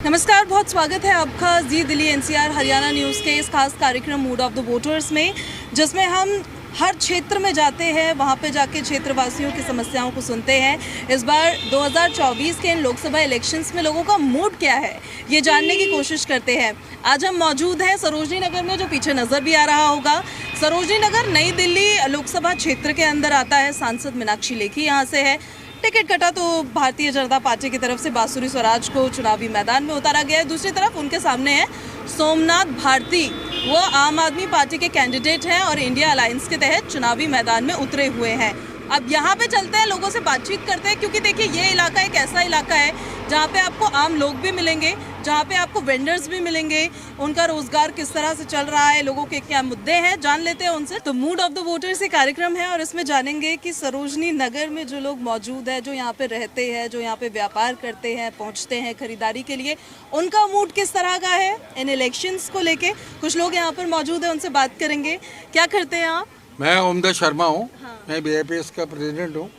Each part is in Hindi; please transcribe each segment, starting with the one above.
नमस्कार, बहुत स्वागत है आपका जी दिल्ली एनसीआर हरियाणा न्यूज़ के इस खास कार्यक्रम मूड ऑफ द वोटर्स में, जिसमें हम हर क्षेत्र में जाते हैं, वहां पे जाके क्षेत्रवासियों की समस्याओं को सुनते हैं। इस बार 2024 के इन लोकसभा इलेक्शंस में लोगों का मूड क्या है, ये जानने की कोशिश करते हैं। आज हम मौजूद हैं सरोजनी नगर में, जो पीछे नज़र भी आ रहा होगा। सरोजनी नगर नई दिल्ली लोकसभा क्षेत्र के अंदर आता है। सांसद मीनाक्षी लेखी यहाँ से है। टिकट कटा तो भारतीय जनता पार्टी की तरफ से बांसुरी स्वराज को चुनावी मैदान में उतारा गया है। दूसरी तरफ उनके सामने है सोमनाथ भारती, वो आम आदमी पार्टी के कैंडिडेट हैं और इंडिया अलायंस के तहत चुनावी मैदान में उतरे हुए हैं। अब यहाँ पे चलते हैं, लोगों से बातचीत करते हैं, क्योंकि देखिए ये इलाका एक ऐसा इलाका है जहाँ पे आपको आम लोग भी मिलेंगे, जहाँ पे आपको वेंडर्स भी मिलेंगे, उनका रोजगार किस तरह से चल रहा है, लोगों के क्या मुद्दे हैं, जान लेते हैं उनसे। तो मूड ऑफ द वोटर्स ये कार्यक्रम है और इसमें जानेंगे कि सरोजनी नगर में जो लोग मौजूद है, जो यहाँ पे रहते हैं, जो यहाँ पे व्यापार करते हैं, पहुँचते हैं खरीदारी के लिए, उनका मूड किस तरह का है इन इलेक्शंस को लेके। कुछ लोग यहाँ पर मौजूद है, उनसे बात करेंगे। क्या करते हैं आप? मैं ओमदा शर्मा हूँ। हाँ। मैं बीआईपीएस का प्रेसिडेंट हूँ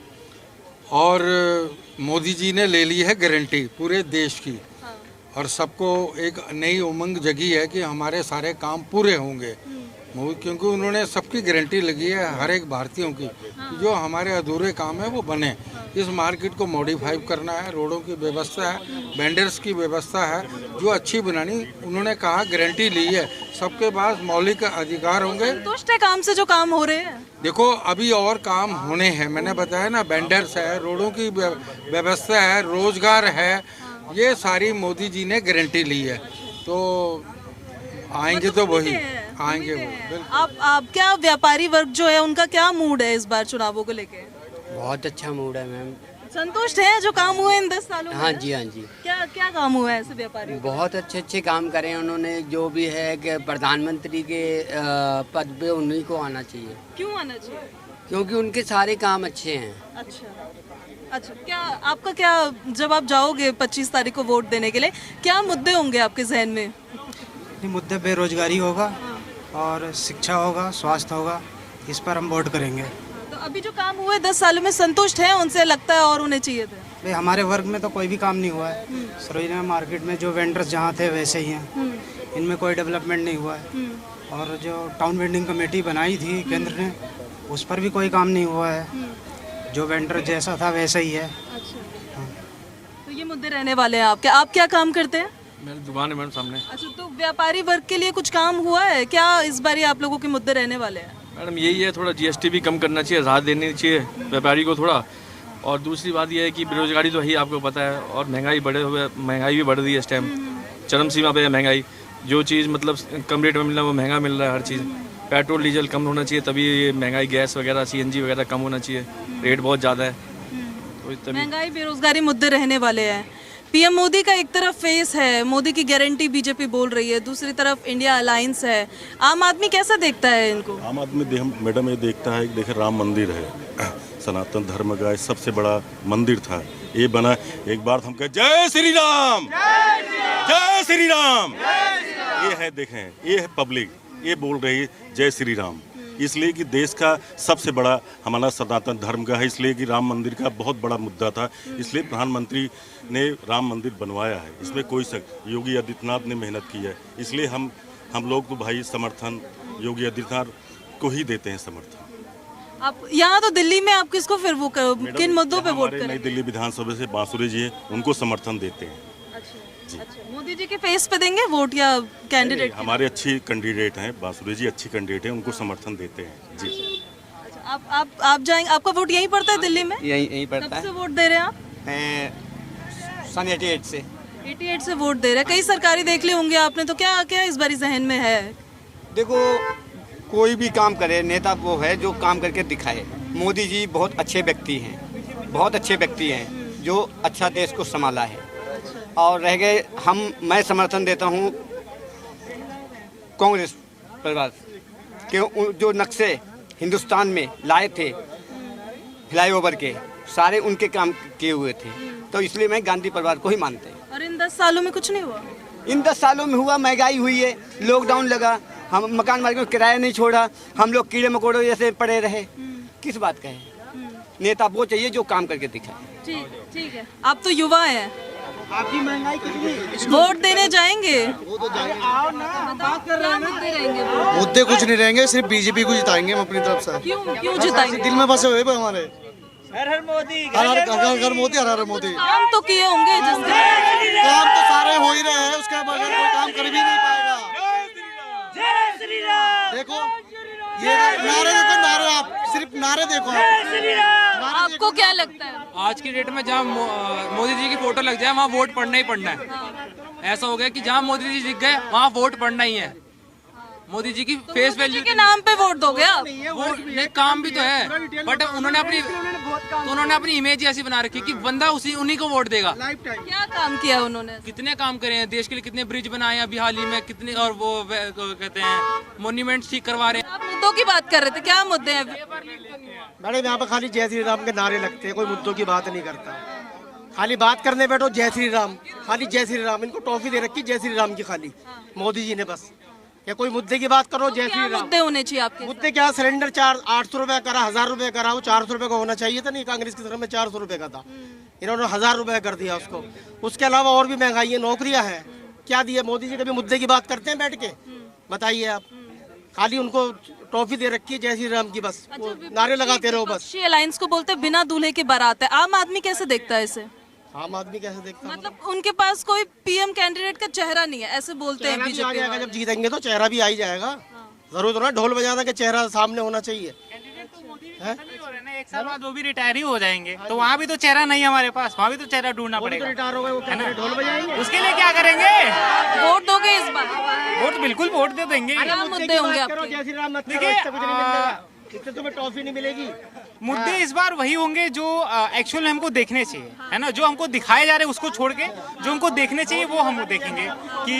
और मोदी जी ने ले ली है गारंटी पूरे देश की। हाँ। और सबको एक नई उमंग जगी है कि हमारे सारे काम पूरे होंगे, क्योंकि उन्होंने सबकी गारंटी लगी है, हर एक भारतीयों की। हाँ। जो हमारे अधूरे काम है वो बने। इस मार्केट को मॉडिफाई करना है, रोडों की व्यवस्था है, वेंडर्स की व्यवस्था है, जो अच्छी बनानी। उन्होंने कहा गारंटी ली है, सबके पास मौलिक अधिकार होंगे। संतुष्ट है काम से जो काम हो रहे हैं? देखो अभी और काम होने हैं, मैंने बताया ना, वेंडर्स है, रोडों की व्यवस्था है, रोजगार है, ये सारी मोदी जी ने गारंटी ली है। तो आएंगे तो वही आएंगे वो। आप क्या व्यापारी वर्ग जो है उनका क्या मूड है इस बार चुनावों को लेके? बहुत अच्छा मूड है मैम। संतुष्ट है जो काम हुए इन 10 सालों में? हाँ जी, हाँ जी। क्या क्या काम हुआ है ऐसे व्यापारी? बहुत अच्छे काम करे उन्होंने। जो भी है कि प्रधानमंत्री के पद पे उन्हीं को आना चाहिए। क्यों आना चाहिए? क्योंकि उनके सारे काम अच्छे हैं। अच्छा, क्या आपका क्या, जब आप जाओगे 25 तारीख को वोट देने के लिए, क्या मुद्दे होंगे आपके जहन में? मुद्दे बेरोजगारी होगा और शिक्षा होगा, स्वास्थ्य होगा, इस पर हम वोट करेंगे। तो अभी जो काम हुए 10 सालों में संतुष्ट हैं उनसे, लगता है और उन्हें चाहिए थे? भाई हमारे वर्ग में तो कोई भी काम नहीं हुआ है। सरोजना मार्केट में जो वेंडर्स जहाँ थे वैसे ही हैं, इनमें कोई डेवलपमेंट नहीं हुआ है। और जो टाउन वेंडिंग कमेटी बनाई थी केंद्र ने, उस पर भी कोई काम नहीं हुआ है। जो वेंडर जैसा था वैसा ही है। अच्छा, तो ये मुद्दे रहने वाले हैं आपके। आप क्या काम करते हैं? मेरी दुकान है मैडम सामने। अच्छा, तो व्यापारी वर्ग के लिए कुछ काम हुआ है क्या इस बार? आप लोगों के मुद्दे रहने वाले हैं? मैडम यही है, थोड़ा जीएसटी भी कम करना चाहिए, राहत देनी चाहिए व्यापारी को थोड़ा। और दूसरी बात यह है कि बेरोजगारी तो ही आपको पता है, और महंगाई भी बढ़ रही है इस टाइम, चरम सीमा पे है महंगाई। जो चीज़ मतलब कम रेट में मिल रहा है वो महंगा मिल रहा है हर चीज़। पेट्रोल डीजल कम होना चाहिए, तभी ये महंगाई, गैस वगैरह सीएनजी वगैरह कम होना चाहिए, रेट बहुत ज़्यादा है तो तभी। महंगाई, बेरोजगारी मुद्दे रहने वाले हैं। पीएम मोदी का एक तरफ फेस है, मोदी की गारंटी बीजेपी बोल रही है, दूसरी तरफ इंडिया अलायंस है। आम आदमी कैसा देखता है इनको? आम आदमी मैडम ये देखता है कि देखे राम मंदिर है, सनातन धर्म का सबसे बड़ा मंदिर था, ये बना। एक बार हम कहे जय श्री राम, जय श्री राम। ये है, देखें, ये है पब्लिक, ये बोल रही है जय श्री राम, इसलिए कि देश का सबसे बड़ा हमारा सनातन धर्म का है, इसलिए कि राम मंदिर का बहुत बड़ा मुद्दा था, इसलिए प्रधानमंत्री ने राम मंदिर बनवाया है। इसमें कोई शक, योगी आदित्यनाथ ने मेहनत की है, इसलिए हम लोग तो भाई समर्थन योगी आदित्यनाथ को ही देते हैं समर्थन। आप यहाँ तो दिल्ली में आप किसको फिर वो किन मुद्दों पे वोट नई करेंगे? दिल्ली विधानसभा से बांसुरी जी हैं, उनको समर्थन देते हैं। अच्छा, मोदी जी के फेस पे देंगे वोट या कैंडिडेट? हमारे अच्छी कैंडिडेट हैं, बांसुरी जी अच्छी कैंडिडेट हैं, उनको समर्थन देते हैं जी। अच्छा, आप जाएंगे, आपका वोट यहीं पड़ता है दिल्ली में? यहीं पड़ता कब है। से वोट दे रहे हैं आप? सन 88 से 88 से वोट दे रहे हैं। कई सरकारी देख ली होंगे आपने, तो क्या क्या इस बारी जहन में है? देखो, कोई भी काम करे, नेता वो है जो काम करके दिखाए। मोदी जी बहुत अच्छे व्यक्ति हैं, बहुत अच्छे व्यक्ति हैं, जो अच्छा देश को संभाला है। और रह गए मैं समर्थन देता हूँ कांग्रेस परिवार के, जो नक्शे हिंदुस्तान में लाए थे फ्लाईओवर के, सारे उनके काम किए हुए थे, तो इसलिए मैं गांधी परिवार को ही मानते हैं। और इन 10 सालों में कुछ नहीं हुआ? इन 10 सालों में हुआ, महंगाई हुई है, लॉकडाउन लगा, हम मकान मालिक को किराया नहीं छोड़ा, हम लोग कीड़े मकोड़ों जैसे पड़े रहे। किस बात का है? नेता वो चाहिए जो काम करके दिखाए। ठीक है। आप तो युवा हैं, आपकी महंगाई कितनी? वोट देने जाएंगे? वो तो जाएंगे। क्या मुद्दे रहेंगे वो? मुद्दे कुछ नहीं रहेंगे, सिर्फ बीजेपी को जिताएंगे हम अपनी तरफ से। क्यों जिताएंगे? दिल में बसे हुए हमारे हर हर मोदी, हर हर मोदी, हर हर मोदी। काम तो किए होंगे जिसके काम तो सारे हो ही रहे हैं, उसके बगैर कोई काम कर भी नहीं पाएगा। देखो ये नारे देखो, नारे आप सिर्फ नारे देखो आप। आपको क्या लगता है? आज की डेट में जहाँ मोदी जी की फोटो लग जाए वहाँ वोट पड़ना ही पड़ना है। ऐसा हो गया कि जहाँ मोदी जी जीत गए वहाँ वोट पड़ना ही है। मोदी जी की फेस वैल्यू के नाम पे वोट दोगे आप? वोट नहीं, काम भी तो है, बट उन्होंने अपनी इमेज ऐसी बना रखी कि बंदा उन्हीं को वोट देगा। क्या काम किया उन्होंने? कितने काम करे हैं देश के लिए, कितने ब्रिज बनाए हैं अभी हाल ही में, कितने और वो कहते हैं मोन्यूमेंट्स ठीक करवा रहे हैं। आप मुद्दों की बात कर रहे थे, क्या मुद्दे हैं? मैडम यहाँ पे खाली जय श्री राम के नारे लगते हैं, कोई मुद्दों की बात नहीं करता। खाली बात करने बैठो जय श्री राम, खाली जय श्री राम। इनको टॉफी दे रखी जय श्री राम की खाली मोदी जी ने बस। या कोई मुद्दे की बात करो जय श्री राम। मुद्दे होने चाहिए आपके? मुद्दे क्या, सिलेंडर 800 रुपए करा, 1000 रुपए करा, वो 400 रुपए का होना चाहिए था नहीं, कांग्रेस की तरफ में 400 रुपए का था, इन्होंने 1000 रुपए कर दिया उसको। उसके अलावा और भी महंगाई है, नौकरियां हैं, क्या दिया मोदी जी? कभी मुद्दे की बात करते हैं बैठ के? बताइए आप। खाली उनको ट्रॉफी दे रखी है जय श्री राम की बस, वो नारे लगाते रहो बस। अलायंस को बोलते हैं बिना दूल्हे के बारात है। आम आदमी कैसे देखता है इसे? आम आदमी कैसे देखता है? मतलब उनके पास कोई पीएम कैंडिडेट का चेहरा नहीं है, ऐसे बोलते हैं बीजेपी वाले। जब जीतेंगे तो चेहरा भी आ ही जाएगा। जरूर तो ना ढोल बजाना के चेहरा सामने होना चाहिए। एक साल बाद वो भी रिटायर ही हो जाएंगे, तो वहाँ भी तो चेहरा नहीं है हमारे पास, वहाँ भी तो चेहरा ढूंढना पड़ेगा। रिटायर हो गए, वो क्या ढोल बजाएंगे? उसके लिए क्या करेंगे? वोट दोगे इस बार? वोट बिल्कुल वोट दे देंगे। क्या मुद्दे होंगे आपके? जय श्री राम मत करो, देखिए, इससे कुछ नहीं मिलेगा, इससे तुम्हें ट्रॉफी नहीं मिलेगी। मुद्दे इस बार वही होंगे जो एक्चुअल हमको देखने चाहिए, है ना। जो हमको दिखाए जा रहे हैं उसको छोड़ के जो हमको देखने चाहिए वो हम देखेंगे कि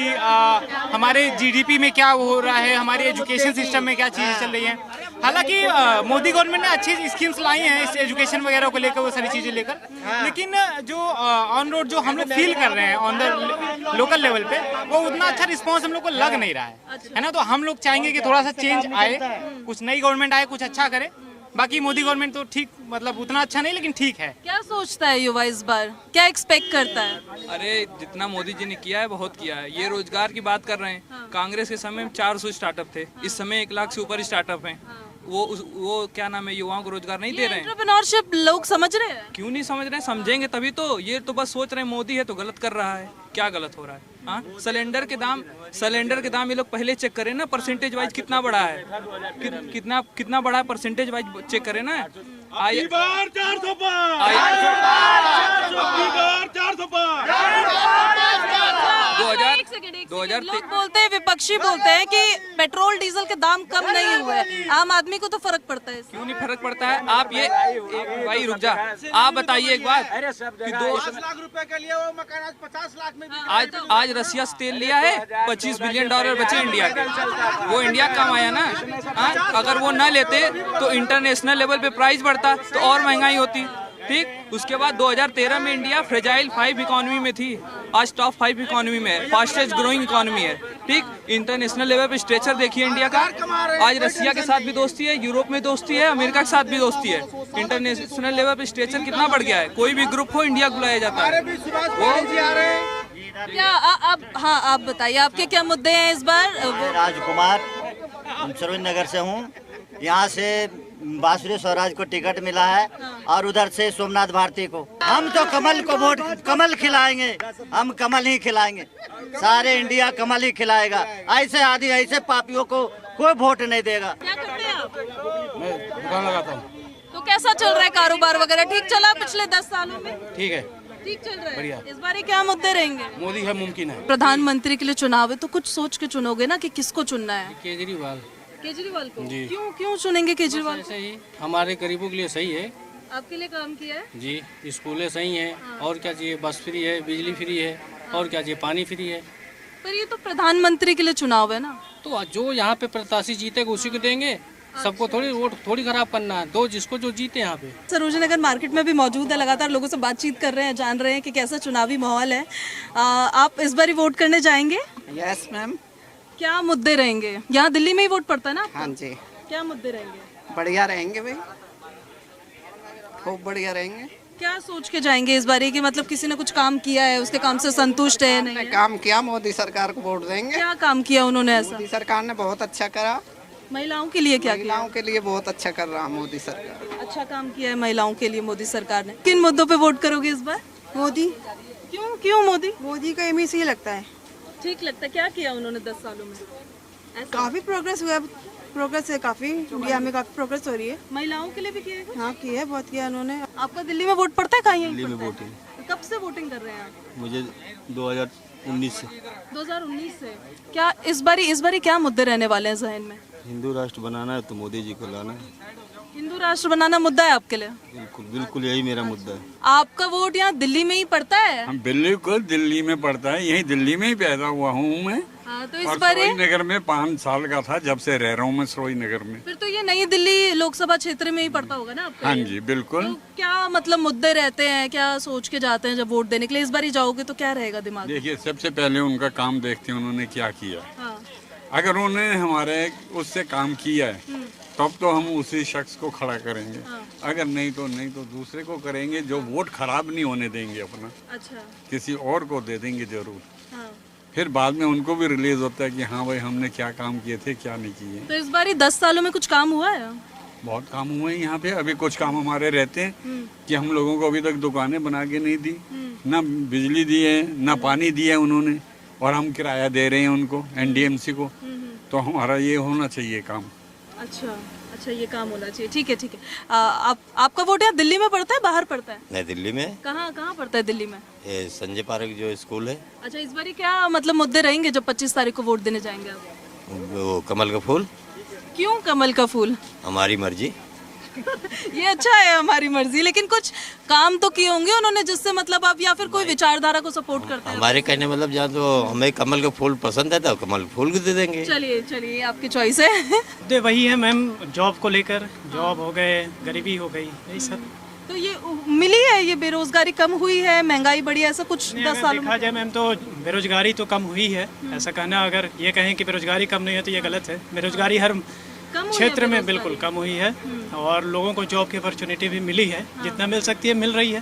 हमारे जीडीपी में क्या हो रहा है, हमारे एजुकेशन सिस्टम में क्या चीज़ें चल रही हैं। हालांकि मोदी गवर्नमेंट ने अच्छी स्कीम्स लाई हैं इस एजुकेशन वगैरह को लेकर, वो सारी चीज़ें लेकर, लेकिन जो ऑन रोड जो हम लोग फील कर रहे हैं ऑन द लोकल लेवल पे, वो उतना अच्छा रिस्पॉन्स हम लोग को लग नहीं रहा है ना। तो हम लोग चाहेंगे कि थोड़ा सा चेंज आए, कुछ नई गवर्नमेंट आए, कुछ अच्छा करे। बाकी मोदी गवर्नमेंट तो ठीक, मतलब उतना अच्छा नहीं लेकिन ठीक है। क्या सोचता है युवा इस बार, क्या एक्सपेक्ट करता है? अरे जितना मोदी जी ने किया है बहुत किया है। ये रोजगार की बात कर रहे हैं, कांग्रेस के समय में 400 स्टार्टअप थे, इस समय 1 लाख से ऊपर स्टार्टअप हैं। वो क्या नाम है, युवाओं को रोजगार नहीं दे रहे हैं। एंटरप्रेन्योरशिप लोग समझ रहे हैं? क्यों नहीं समझ रहे हैं? समझेंगे तभी तो। ये तो बस सोच रहे हैं मोदी है तो गलत कर रहा है। क्या गलत हो रहा है? हाँ, सिलेंडर के दाम ये लोग पहले चेक करें ना, परसेंटेज वाइज कितना बड़ा है, कितना बड़ा परसेंटेज वाइज चेक करें ना। लोग बोलते हैं, विपक्षी बोलते हैं कि पेट्रोल डीजल के दाम कम नहीं हुए, आम आदमी को तो फर्क पड़ता है। क्यों नहीं फर्क पड़ता है? आप ये भाई रुक जा, आप बताइए एक बात कि 2 लाख रुपए के लिए वो मकान आज 50 लाख में आज रसिया से तेल लिया है, $25 बिलियन बचे इंडिया के, वो इंडिया काम आया ना। अगर वो न लेते तो इंटरनेशनल लेवल पे प्राइस बढ़ता तो और महंगाई होती। ठीक, उसके बाद 2013 में इंडिया फ्रेजाइल 5 इकोनॉमी में थी, आज टॉप 5 इकोनॉमी में है, फास्टेस्ट ग्रोइंग इकोनॉमी है। ठीक, इंटरनेशनल लेवल पे स्ट्रेचर देखिए इंडिया का। आज रसिया के साथ भी दोस्ती है, यूरोप में दोस्ती है, अमेरिका के साथ भी दोस्ती है। इंटरनेशनल लेवल पे स्ट्रेचर कितना बढ़ गया है, कोई भी ग्रुप हो इंडिया बुलाया जाता है। क्या हाँ आप बताइए, आपके क्या मुद्दे हैं इस बार? राजकुमार, हम सरोज नगर से हूँ। यहाँ से बासुरी स्वराज को टिकट मिला है और उधर से सोमनाथ भारती को। हम तो कमल को वोट, कमल खिलाएंगे, हम कमल ही खिलाएंगे, सारे इंडिया कमल ही खिलाएगा। ऐसे आदि ऐसे पापियों को कोई वोट नहीं देगा। क्या करते हैं आप? मैं दुकान लगाता हूँ। तो कैसा चल रहा है कारोबार वगैरह? ठीक चला पिछले 10 सालों में? ठीक है, ठीक चल रहा है। बढ़िया। इस बार क्या मुद्दे रहेंगे? मोदी है मुमकिन है। प्रधानमंत्री के लिए चुनाव है तो कुछ सोच के चुनोगे ना कि किसको चुनना है? केजरीवाल को। जी। क्यों चुनेंगे केजरीवाल? ऐसे ही हमारे गरीबों के लिए सही है आपके लिए काम किया है जी। स्कूलें सही हैं, और क्या चाहिए? बस फ्री है, बिजली फ्री है, और क्या चाहिए? पानी फ्री है। पर ये तो प्रधानमंत्री के लिए चुनाव है ना, तो जो यहाँ पे प्रत्याशी जीतेगा उसी को देंगे। सबको थोड़ी वोट थोड़ी खराब करना है, दो जिसको जो जीते यहाँ पे। सरोजनी नगर मार्केट में भी मौजूद है, लगातार लोगों से बातचीत कर रहे हैं, जान रहे हैं कि कैसा चुनावी माहौल है। आप इस बार वोट करने जाएंगे? Yes ma'am. क्या मुद्दे रहेंगे? यहाँ दिल्ली में ही वोट पड़ता है ना? हाँ जी। क्या मुद्दे रहेंगे? बढ़िया रहेंगे भाई, खूब बढ़िया रहेंगे। क्या सोच के जाएंगे इस बार कि मतलब किसी ने कुछ काम किया है, उसके काम से संतुष्ट है नहीं है? काम किया, मोदी सरकार को वोट देंगे। क्या काम किया उन्होंने ऐसा? मोदी सरकार ने बहुत अच्छा करा। महिलाओं के लिए क्या किया? महिलाओं के लिए बहुत अच्छा कर रहा मोदी सरकार। अच्छा काम किया है महिलाओं के लिए मोदी सरकार ने। किन मुद्दों पे वोट करोगे इस बार? मोदी। क्यों क्यों मोदी? मोदी का इमेज ही लगता है। ठीक लगता है। क्या किया उन्होंने 10 सालों में? काफी प्रोग्रेस हुआ है, प्रोग्रेस है काफी, इंडिया में काफी प्रोग्रेस हो रही है। महिलाओं के लिए भी किया है? हाँ किया है, बहुत किया उन्होंने। आपका दिल्ली में वोट पड़ता है? कहाँ दिल्ली में वोटिंग। कब से वोटिंग कर रहे हैं आप? मुझे 2019 से। 2019 से। क्या इस बारी क्या मुद्दे रहने वाले हैं ज़हन में? हिंदू राष्ट्र बनाना है तो मोदी जी को लाना है। हिंदू राष्ट्र बनाना मुद्दा है आपके लिए? बिल्कुल बिल्कुल, यही मेरा मुद्दा है। आपका वोट यहाँ दिल्ली में ही पड़ता है? हम बिल्कुल दिल्ली में पड़ता है, यही दिल्ली में ही पैदा हुआ हूँ मैं। हाँ, तो इस और बार नगर में 5 साल का था जब से रह रहा हूँ मैं सरोई नगर में। फिर तो ये नई दिल्ली लोकसभा क्षेत्र में ही पड़ता होगा ना आपका? हाँ जी बिल्कुल। तो क्या मतलब मुद्दे रहते हैं, क्या सोच के जाते हैं जब वोट देने के लिए? इस बार ही जाओगे तो क्या रहेगा दिमाग में? देखिए, सबसे पहले उनका काम देखते हैं उन्होंने क्या किया। हाँ। अगर उन्होंने हमारे उससे काम किया है तब तो हम उसी शख्स को खड़ा करेंगे। हाँ। अगर नहीं तो दूसरे को करेंगे, जो वोट खराब नहीं होने देंगे अपना। अच्छा। किसी और को दे देंगे जरूर। हाँ। फिर बाद में उनको भी रिलीज होता है कि हाँ भाई हमने क्या काम किए थे क्या नहीं किए। तो इस बार ही 10 सालों में कुछ काम हुआ है? बहुत काम हुए हैं यहाँ पे। अभी कुछ काम हमारे रहते हैं कि हम लोगों को अभी तक दुकानें बना के नहीं दी, ना बिजली दी है ना पानी दिया है उन्होंने, और हम किराया दे रहे हैं उनको, एनडीएमसी को। तो हमारा ये होना चाहिए काम। अच्छा ये काम होना चाहिए। ठीक है ठीक है। आपका वोट यहाँ दिल्ली में पड़ता है बाहर पड़ता है? नहीं, दिल्ली में। कहाँ पड़ता है दिल्ली में? ये संजय पार्क जो स्कूल है। अच्छा, इस बार क्या मतलब मुद्दे रहेंगे जब 25 तारीख को वोट देने जाएंगे आप? वो कमल का फूल। क्यों कमल का फूल? हमारी मर्जी। ये अच्छा है, हमारी मर्जी। लेकिन कुछ काम तो किए होंगे उन्होंने जिससे मतलब आप, या फिर कोई विचारधारा को सपोर्ट करते हैं? हमारे कहने मतलब जहाँ तो हमें कमल का फूल पसंद है तो कमल फूल को दे देंगे। चलिए आपकी चॉइस है। मुद्दे वही है मैम, जॉब को लेकर, जॉब हो गए, गरीबी हो गई, यही सब। तो ये मिली है, ये बेरोजगारी कम हुई है, महंगाई बढ़ी है, ऐसा कुछ 10 सालों में देखा जाए मैम तो बेरोजगारी तो कम हुई है। ऐसा कहना, अगर ये कहें कि बेरोजगारी कम नहीं है तो ये गलत है। बेरोजगारी हर क्षेत्र में बिल्कुल कम हुई है, और लोगों को जॉब की अपॉर्चुनिटी भी मिली है। जितना मिल सकती है मिल रही है।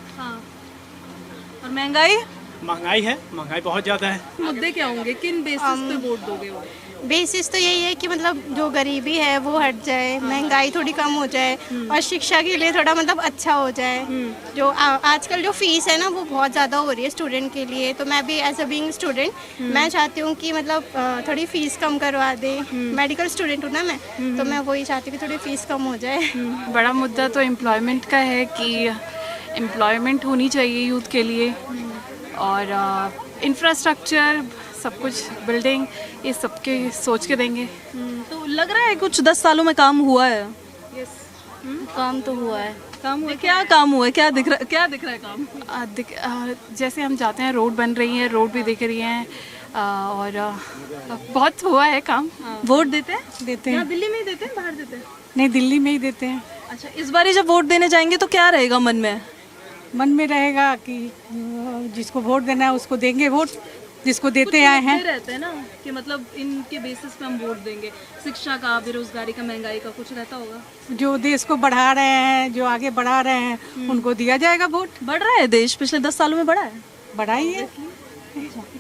और महंगाई महंगाई बहुत ज़्यादा है। मुद्दे क्या होंगे, किन बेसिस पे वोट दोगे? बेसिस तो यही है कि मतलब जो गरीबी है वो हट जाए, महंगाई थोड़ी कम हो जाए, और शिक्षा के लिए थोड़ा मतलब अच्छा हो जाए। जो आजकल जो फीस है ना वो बहुत ज़्यादा हो रही है स्टूडेंट के लिए। तो मैं भी एज अ बीइंग स्टूडेंट मैं चाहती हूँ कि मतलब थोड़ी फीस कम करवा दे। मेडिकल स्टूडेंट हूँ ना मैं, तो मैं वही चाहती हूँ कि थोड़ी फीस कम हो जाए। बड़ा मुद्दा तो एम्प्लॉयमेंट का है कि एम्प्लॉयमेंट होनी चाहिए यूथ के लिए, और इंफ्रास्ट्रक्चर सब कुछ, बिल्डिंग, ये सबके सोच के देंगे। तो लग रहा है कुछ 10 सालों में काम हुआ है? यस, काम तो हुआ है। काम हुआ है? क्या काम हुआ है? क्या दिख रहा है काम? जैसे हम जाते हैं, रोड बन रही है, रोड भी दिख रही हैं, और बहुत हुआ है काम। वोट देते हैं? देते हैं। दिल्ली में ही देते हैं, बाहर देते हैं? नहीं, दिल्ली में ही देते हैं। अच्छा, इस बार जब वोट देने जाएंगे तो क्या रहेगा मन में? मन में रहेगा कि जिसको वोट देना है उसको देंगे वोट, जिसको देते आए हैं। रहते हैं ना कि मतलब इनके बेसिस पे हम वोट देंगे। शिक्षा का, बेरोजगारी का, महंगाई का कुछ रहता होगा। जो देश को बढ़ा रहे हैं, जो आगे बढ़ा रहे हैं, उनको दिया जाएगा वोट। बढ़ रहा है देश, पिछले 10 सालों में बढ़ा है? बढ़ा ही है।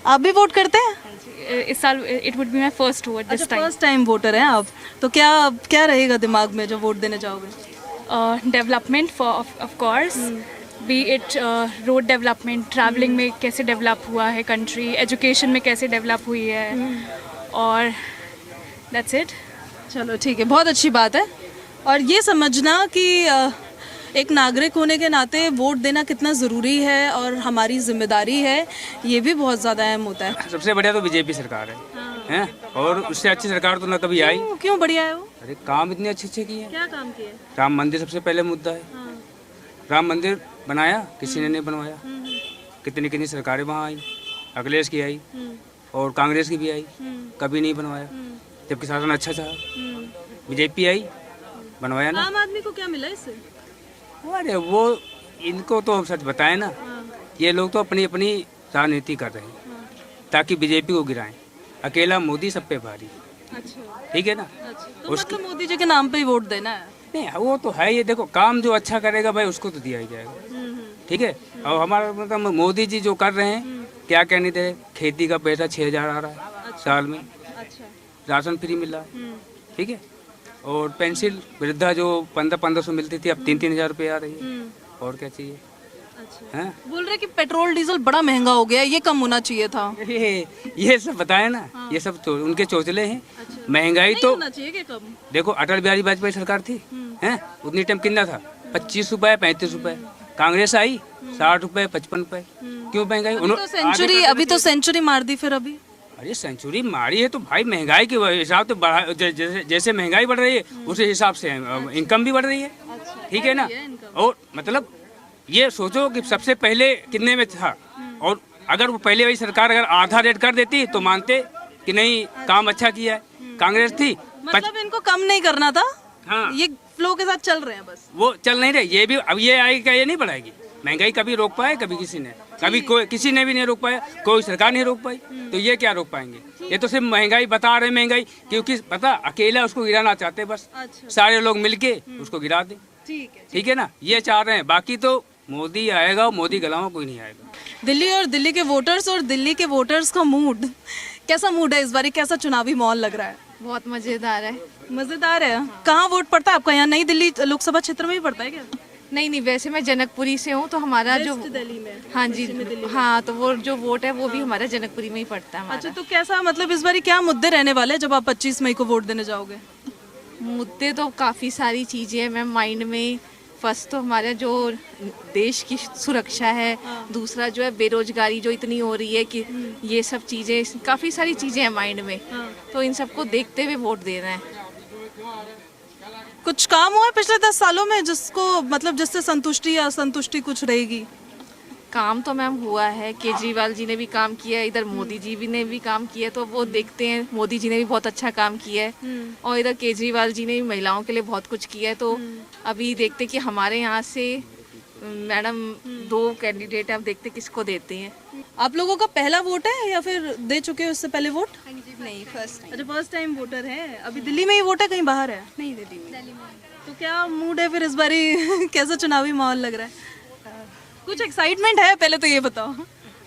आप भी वोट करते हैं? इस साल it would be my first vote this time. First time voter हैं आप, तो क्या रहेगा दिमाग में जब वोट देने जाओगे? Development of course, B it road development, travelling में कैसे डेवलप हुआ है कंट्री, एजुकेशन में कैसे डेवलप हुई है, और दैट्स इट। चलो ठीक है, बहुत अच्छी बात है। और ये समझना कि एक नागरिक होने के नाते वोट देना कितना ज़रूरी है और हमारी जिम्मेदारी है, ये भी बहुत ज़्यादा अहम होता है। सबसे बढ़िया तो बीजेपी सरकार है, और उससे अच्छी सरकार तो ना कभी आई। क्यों बढ़िया है वो? अरे काम इतने अच्छे किए हैं। क्या काम किए? राम मंदिर सबसे पहले मुद्दा है। राम मंदिर बनाया, किसी ने नहीं बनवाया। कितनी सरकारें वहाँ आई, अखिलेश की आई और कांग्रेस की भी आई, कभी नहीं बनवाया, जबकि शासन अच्छा था। बीजेपी आई, बनवाया ना। आम आदमी को क्या मिला इससे? अरे वो इनको तो सच बताए ना, ये लोग तो अपनी अपनी राजनीति कर रहे हैं ताकि बीजेपी को गिराएं। अकेला मोदी सब पे भारी। अच्छा, ठीक है ना। तो मतलब मोदी जी के नाम पे ही वोट देना है? नहीं, वो तो है। ये देखो, काम जो अच्छा करेगा भाई उसको तो दिया ही जाएगा। ठीक है। और हमारा मतलब मोदी जी जो कर रहे हैं क्या कहने दे, खेती का पैसा 6,000 आ रहा है साल में, राशन फ्री मिल रहा है, ठीक है। और पेंसिल वृद्धा जो 1500 मिलती थी अब 3,000 रुपये आ रही है, और क्या चाहिए। अच्छा। बोल रहे कि पेट्रोल डीजल बड़ा महंगा हो गया, ये कम होना चाहिए था। ये सब बताए ना, ये सब उनके चौचले हैं। महंगाई तो होना चाहिए कि कम। देखो अटल बिहारी वाजपेयी सरकार थी, हैं, उतनी टाइम कितना था, 25 रुपए 35 रुपए। कांग्रेस आई 60 रुपए 55 रुपए। क्यों महंगाई? अभी तो सेंचुरी मार दी फिर अभी। अरे सेंचुरी मारी है तो भाई महंगाई के हिसाब से जैसे महंगाई बढ़ रही है उसी हिसाब से इनकम भी बढ़ रही है, ठीक है ना। और मतलब ये सोचो कि सबसे पहले कितने में था, और अगर वो पहले वही सरकार अगर आधा रेट कर देती तो मानते कि नहीं काम अच्छा किया है। कांग्रेस थी मतलब इनको कम नहीं करना था। हाँ, ये फ्लो के साथ चल रहे हैं बस। वो चल नहीं रहे, ये भी अब ये आएगी क्या, ये नहीं बढ़ाएगी महंगाई। कभी रोक पाए, कभी किसी ने, कभी कोई किसी ने भी नहीं रोक पाया, कोई सरकार नहीं रोक पाई, तो ये क्या रोक पाएंगे। ये तो सिर्फ महंगाई बता रहे, महंगाई क्योंकि पता अकेला उसको गिराना चाहते बस। सारे लोग मिलके उसको गिरा दें, ठीक है ना, ये चाह रहे हैं। बाकी तो मोदी आएगा, मोदी के अलावा कोई नहीं आएगा। दिल्ली और दिल्ली के वोटर्स का मूड कैसा मूड है इस बार, कैसा चुनावी माहौल लग रहा है? बहुत मजेदार है। मजेदार है। कहाँ वोट पड़ता है आपका? यहाँ नई दिल्ली लोकसभा क्षेत्र में ही पड़ता है क्या? नहीं, वैसे मैं जनकपुरी से हूँ, तो हमारा जो दिल्ली में, हाँ जी, हाँ, तो वो जो वोट है वो भी हमारा जनकपुरी में ही पड़ता है। अच्छा, तो कैसा मतलब इस बार क्या मुद्दे रहने वाले हैं जब आप 25 मई को वोट देने जाओगे? मुद्दे तो काफ़ी सारी चीज़ें हैं मैम माइंड में। फर्स्ट तो हमारा जो देश की सुरक्षा है, दूसरा जो है बेरोजगारी जो इतनी हो रही है कि ये सब चीज़ें, काफ़ी सारी चीज़ें हैं माइंड में, तो इन सबको देखते हुए वोट देना है। कुछ काम हुआ है पिछले 10 सालों में जिसको मतलब जिससे संतुष्टि या असंतुष्टि कुछ रहेगी? काम तो मैम हुआ है, केजरीवाल जी ने भी काम किया है, इधर मोदी जी भी ने भी काम किया है, तो वो देखते हैं। मोदी जी ने भी बहुत अच्छा काम किया है और इधर केजरीवाल जी ने भी महिलाओं के लिए बहुत कुछ किया है। तो अभी देखते कि हमारे यहाँ से मैडम 2 कैंडिडेट हैं, अब देखते किसको देते हैं। आप लोगों का पहला वोट है या फिर दे चुके हो इससे पहले वोट? नहीं, फर्स्ट टाइम। अच्छा, फर्स्ट टाइम वोटर है। अभी दिल्ली में ही वोट है, कहीं बाहर है? नहीं, दिल्ली में। तो क्या मूड है फिर इस बारी? कैसा चुनावी माहौल लग रहा है? कुछ एक्साइटमेंट है? पहले तो ये बताओ।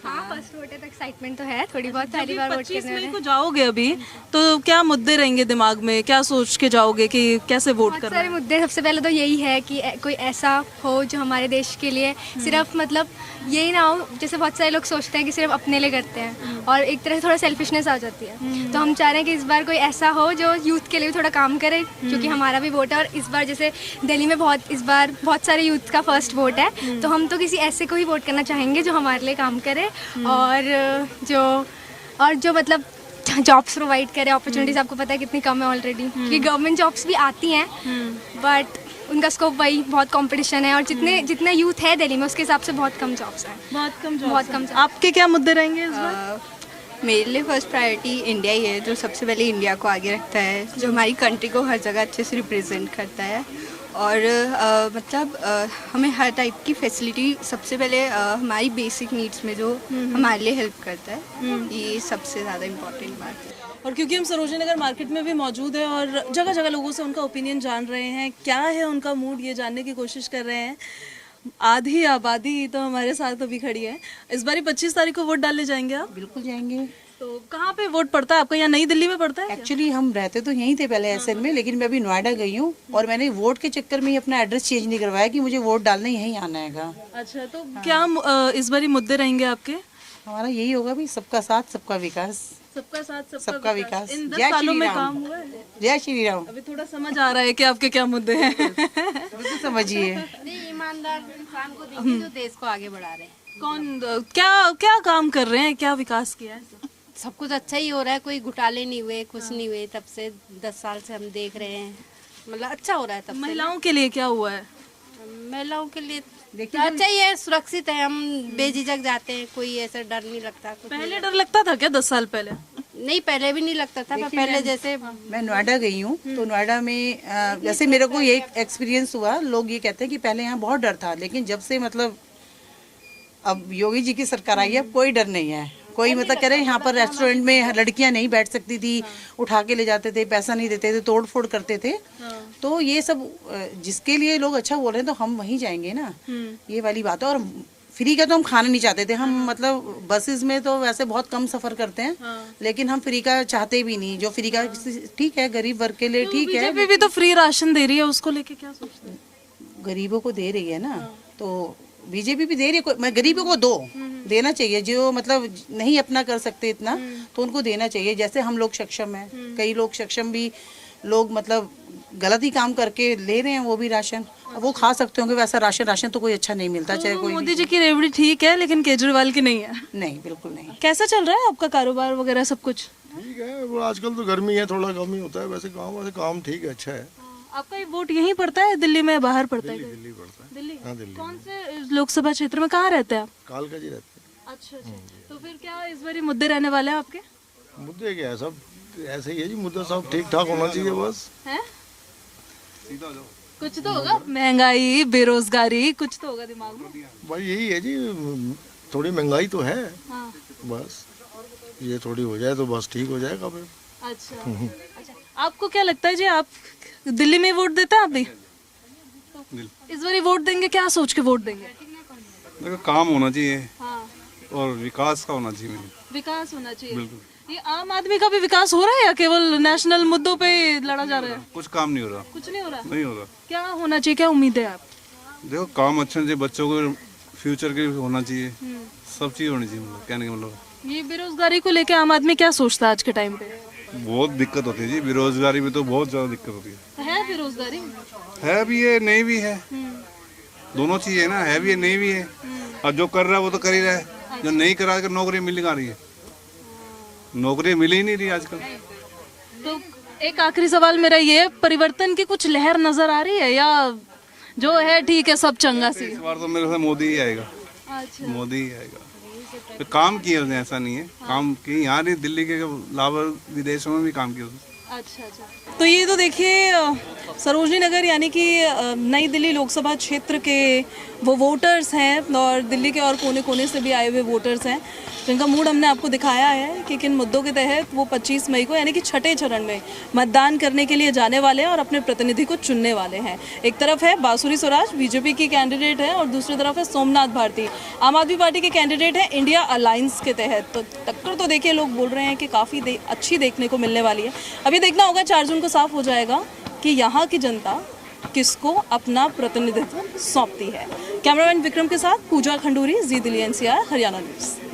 हाँ, फर्स्ट वोट है तो एक्साइटमेंट तो है थोड़ी बहुत। पहली बार वोट 25 मई को जाओगे अभी, तो क्या मुद्दे रहेंगे दिमाग में? क्या सोच के जाओगे कि कैसे वोट करना है? सारे मुद्दे, सबसे पहले तो यही है कि कोई ऐसा हो जो हमारे देश के लिए सिर्फ मतलब यही ना हो, जैसे बहुत सारे लोग सोचते हैं कि सिर्फ अपने लिए करते हैं और एक तरह से थोड़ा सेल्फिशनेस आ जाती है। तो हम चाह रहे हैं कि इस बार कोई ऐसा हो जो यूथ के लिए भी थोड़ा काम करे, क्योंकि हमारा भी वोट है। और इस बार जैसे दिल्ली में इस बार बहुत सारे यूथ का फर्स्ट वोट है, तो हम तो किसी ऐसे को ही वोट करना चाहेंगे जो हमारे लिए काम करे और जो मतलब जॉब्स प्रोवाइड करे। अपॉर्चुनिटीज आपको पता है कितनी कम है ऑलरेडी, क्योंकि गवर्नमेंट जॉब्स भी आती हैं बट उनका स्कोप वही बहुत कंपटीशन है, और जितने यूथ है दिल्ली में उसके हिसाब से बहुत कम जॉब्स हैं। बहुत कम। आपके क्या मुद्दे रहेंगे इस बार? मेरे लिए फर्स्ट प्रायोरिटी इंडिया ही है, जो सबसे पहले इंडिया को आगे रखता है, जो हमारी कंट्री को हर जगह अच्छे से रिप्रेजेंट करता है। और हमें हर टाइप की फैसिलिटी, सबसे पहले हमारी बेसिक नीड्स में जो हमारे लिए हेल्प करता है, ये सबसे ज़्यादा इम्पोर्टेंट बात है। और क्योंकि हम सरोजनी नगर मार्केट में भी मौजूद है और जगह जगह लोगों से उनका ओपिनियन जान रहे हैं, क्या है उनका मूड, ये जानने की कोशिश कर रहे हैं। आधी आबादी तो हमारे साथ अभी खड़ी है। इस बार 25 तारीख को वोट डालने जाएंगे आप? बिल्कुल जाएंगे। तो कहाँ पे वोट पड़ता है आपका? यहाँ नई दिल्ली में पड़ता है? एक्चुअली हम रहते तो यहीं थे पहले एसएन में, लेकिन मैं अभी नोएडा गई हूँ और मैंने वोट के चक्कर में ही अपना एड्रेस चेंज नहीं करवाया कि मुझे वोट डालने यहीं आना है। अच्छा, तो क्या इस बार मुद्दे रहेंगे आपके? हमारा यही होगा भी, सबका साथ सबका विकास। सबका साथ सबका विकास। इन 10 सालों में काम हुआ है? जय श्री राम। अभी थोड़ा समझ आ रहा है कि आपके क्या मुद्दे हैं। तो समझिए। ईमानदार इंसान को देखिए जो देश को आगे बढ़ा रहे हैं। कौन क्या काम कर रहे हैं, क्या विकास किया है? सब कुछ अच्छा ही हो रहा है, कोई घोटाले नहीं हुए, कुछ नहीं हुए। तब से 10 साल से हम देख रहे हैं, मतलब अच्छा हो रहा है। तब महिलाओं के लिए क्या हुआ है? महिलाओं के लिए देखिए अच्छा ही है, सुरक्षित है, हम बेझिझक जाते हैं, कोई ऐसा डर नहीं लगता। पहले डर लगता था क्या 10 साल पहले? नहीं, पहले भी नहीं लगता था। पहले जैसे मैं नोएडा गई हूँ, तो नोएडा में जैसे मेरे को ये एक्सपीरियंस हुआ, लोग ये कहते हैं कि पहले यहाँ बहुत डर था, लेकिन जब से मतलब अब योगी जी की सरकार आई है, अब कोई डर नहीं है। कोई मतलब कह रहे हैं यहाँ पर रेस्टोरेंट में लड़कियाँ नहीं बैठ सकती थी, उठा के ले जाते थे, पैसा नहीं देते थे, तोड़ फोड़ करते थे। तो ये सब जिसके लिए लोग अच्छा बोल रहे हैं तो हम वहीं जाएंगे ना, ये वाली बात है। और फ्री का तो हम खाना नहीं चाहते थे, हम मतलब बसेस में तो वैसे बहुत कम सफर करते हैं, लेकिन हम फ्री का चाहते भी नहीं। जो फ्री का ठीक है गरीब वर्ग के लिए ठीक है, बीजेपी भी तो फ्री राशन दे रही है, उसको लेके क्या सोचते हैं? गरीबों को दे रही है ना, तो बीजेपी भी दे रही है, मैं गरीबों को देना चाहिए। जो मतलब नहीं अपना कर सकते इतना तो उनको देना चाहिए। जैसे हम लोग सक्षम हैं, कई लोग सक्षम भी लोग मतलब गलत ही काम करके ले रहे हैं वो भी राशन, वो खा सकते होंगे। वैसा राशन तो कोई अच्छा नहीं मिलता, चाहे कोई। मोदी जी की रेवड़ी ठीक है लेकिन केजरीवाल की नहीं है। नहीं, बिल्कुल नहीं। कैसा चल रहा है आपका कारोबार वगैरह सब कुछ? ठीक है, वो आजकल तो गर्मी है, थोड़ा कम ही होता है। वैसे काम ठीक है, अच्छा है। आपका ये वोट यहीं पड़ता है दिल्ली में, बाहर पड़ता है? दिल्ली पड़ता है। दिल्ली? हाँ, दिल्ली। कौन से लोकसभा क्षेत्र में, कहाँ रहते हैं आप? कालका जी रहते हैं। अच्छा। तो फिर क्या इस बार मुद्दे रहने वाले हैं आपके? मुद्दे क्या है, सब ऐसे ही है जी। मुद्दा सब ठीक ठाक होना चाहिए बस। है? कुछ तो होगा, महंगाई, बेरोजगारी, कुछ तो होगा दिमाग में। भाई यही है जी, थोड़ी महंगाई तो है। हाँ। बस ये थोड़ी हो जाए तो बस ठीक हो जाएगा फिर। अच्छा। आपको क्या लगता है जी, आप दिल्ली में वोट देते हैं? आप भी इस बार वोट देंगे, क्या सोच के वोट देंगे? देखो काम होना चाहिए। हाँ। और विकास का होना चाहिए। विकास होना चाहिए। बिल्कुल। ये आम आदमी का भी विकास हो रहा है या केवल नेशनल मुद्दों पे लड़ा जा रहा है? कुछ काम नहीं हो रहा। कुछ नहीं हो रहा? नहीं हो रहा। क्या होना चाहिए, क्या उम्मीद है आप? देखो काम अच्छा चाहिए, बच्चों को फ्यूचर के होना चाहिए, सब चीज होनी चाहिए। मतलब कहने का मतलब ये बेरोजगारी को लेके आम आदमी क्या सोचता है आज के टाइम पे? बहुत दिक्कत होती है जी, बेरोजगारी में तो बहुत ज्यादा दिक्कत होती है। बेरोजगारी है भी है, नहीं भी है, दोनों चीज है ना, है भी है, नहीं भी है। और जो कर रहा है वो तो कर ही रहा है, जो नहीं कर रहा है नौकरी मिल रही है, नौकरी मिल ही नहीं रही आजकल। तो एक आखिरी सवाल मेरा ये, परिवर्तन की कुछ लहर नजर आ रही है या जो है ठीक है सब चंगा सी? इस बार तो मेरे साथ मोदी ही आएगा। अच्छा। मोदी ही आएगा। तो काम किया उसने, ऐसा नहीं है। काम की यहाँ नहीं, दिल्ली के अलावा विदेशों में भी काम किया उसने। अच्छा। तो ये तो देखिए सरोजनी नगर यानी कि नई दिल्ली लोकसभा क्षेत्र के वो वोटर्स हैं और दिल्ली के और कोने कोने से भी आए हुए वोटर्स हैं, जिनका मूड हमने आपको दिखाया है कि किन मुद्दों के तहत वो 25 मई को यानी कि छठे चरण में मतदान करने के लिए जाने वाले हैं और अपने प्रतिनिधि को चुनने वाले हैं। एक तरफ है बांसुरी स्वराज, बीजेपी की कैंडिडेट है, और दूसरी तरफ है सोमनाथ भारती, आम आदमी पार्टी के कैंडिडेट हैं इंडिया अलायंस के तहत। तो टक्कर तो देखिए लोग बोल रहे हैं कि काफ़ी अच्छी देखने को मिलने वाली है। अभी देखना होगा 4 जून को साफ हो जाएगा कि यहाँ की जनता किसको अपना प्रतिनिधित्व सौंपती है। कैमरामैन विक्रम के साथ पूजा खंडूरी, जी दिल्ली NCR, हरियाणा न्यूज़।